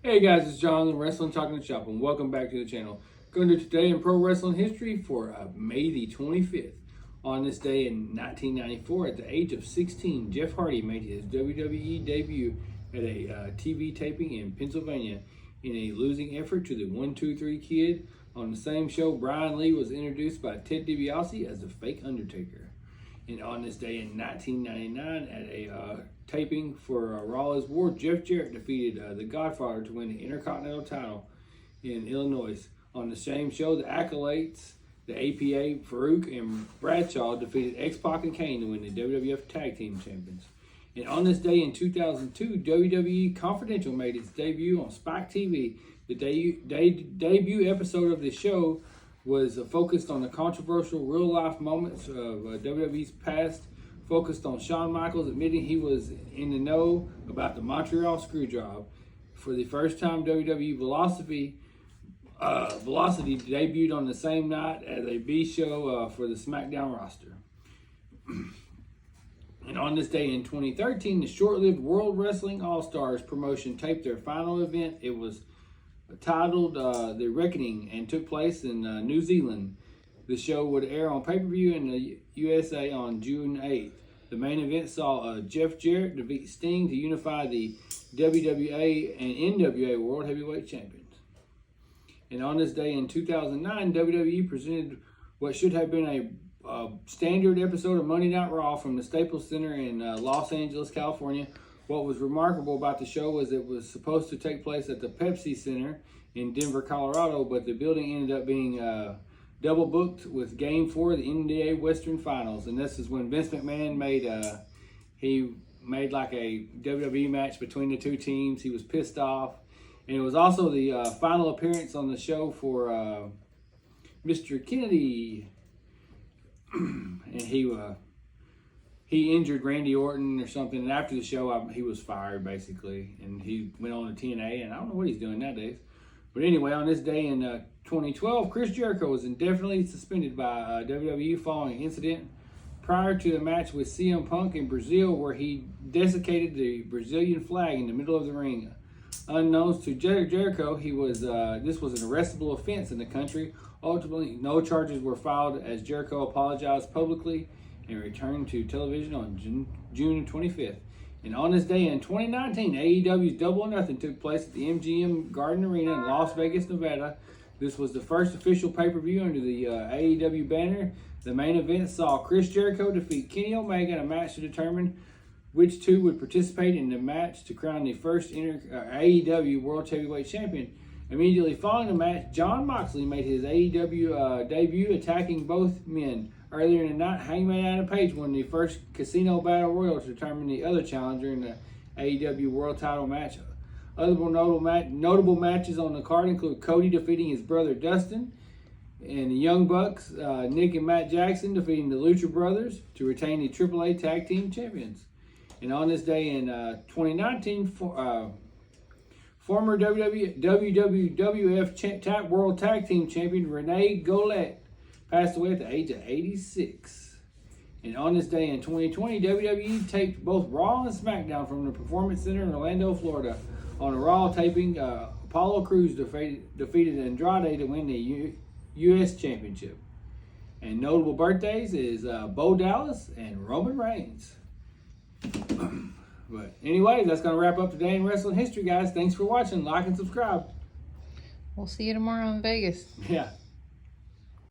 Hey guys, it's John, the Wrestling Talking Shop, and welcome back to the channel. Going to today in pro wrestling history for May the 25th. On this day in 1994, at the age of 16, Jeff Hardy made his WWE debut at a TV taping in Pennsylvania in a losing effort to the 1-2-3 Kid. On the same show, Brian Lee was introduced by Ted DiBiase as the fake Undertaker. And on this day in 1999, at a taping for Raw is War, Jeff Jarrett defeated The Godfather to win the Intercontinental title in Illinois. On the same show, the Acolytes, the APA, Farouk and Bradshaw defeated X-Pac and Kane to win the WWF Tag Team Champions. And on this day in 2002, WWE Confidential made its debut on Spike TV. The debut episode of the show was focused on the controversial real-life moments of WWE's past, focused on Shawn Michaels admitting he was in the know about the Montreal Screwjob. For the first time, WWE Velocity debuted on the same night as a B show for the SmackDown roster. And on this day in 2013, the short-lived World Wrestling All-Stars promotion taped their final event. It was titled The Reckoning and took place in New Zealand. The show would air on pay-per-view in the USA on June 8th. The main event saw Jeff Jarrett defeat Sting to unify the WWA and NWA World Heavyweight Champions. And on this day in 2009, WWE presented what should have been a standard episode of Monday Night Raw from the Staples Center in Los Angeles, California. What was remarkable about the show was it was supposed to take place at the Pepsi Center in Denver, Colorado, but the building ended up being double booked with Game 4 of the NBA Western Finals. And this is when Vince McMahon made like a WWE match between the two teams. He was pissed off. And it was also the final appearance on the show for Mr. Kennedy. And he injured Randy Orton or something, and after the show, he was fired, basically, and he went on to TNA, and I don't know what he's doing nowadays. But anyway, on this day in 2012, Chris Jericho was indefinitely suspended by WWE following an incident prior to the match with CM Punk in Brazil, where he desecrated the Brazilian flag in the middle of the ring. Unknowns to Jericho, this was an arrestable offense in the country. Ultimately, no charges were filed as Jericho apologized publicly and returned to television on June 25th. And on this day in 2019, AEW's Double or Nothing took place at the MGM Garden Arena in Las Vegas, Nevada. This was the first official pay-per-view under the AEW banner. The main event saw Chris Jericho defeat Kenny Omega in a match to determine which two would participate in the match to crown the first AEW World Heavyweight Champion. Immediately following the match, Jon Moxley made his AEW debut, attacking both men. Earlier in the night, Hangman Adam Page won the first Casino Battle Royal to determine the other challenger in the AEW World Title match. Other notable matches on the card include Cody defeating his brother Dustin, and the Young Bucks, Nick and Matt Jackson, defeating the Lucha Brothers to retain the AAA Tag Team Champions. And on this day in 2019, former WWF World Tag Team Champion Renee Golette passed away at the age of 86. And on this day in 2020, WWE taped both Raw and SmackDown from the Performance Center in Orlando, Florida. On a Raw taping, Apollo Crews defeated Andrade to win the U.S. Championship. And notable birthdays is Bo Dallas and Roman Reigns. But anyway, that's going to wrap up today in wrestling history, guys. Thanks for watching. Like and subscribe. We'll see you tomorrow in Vegas. Yeah.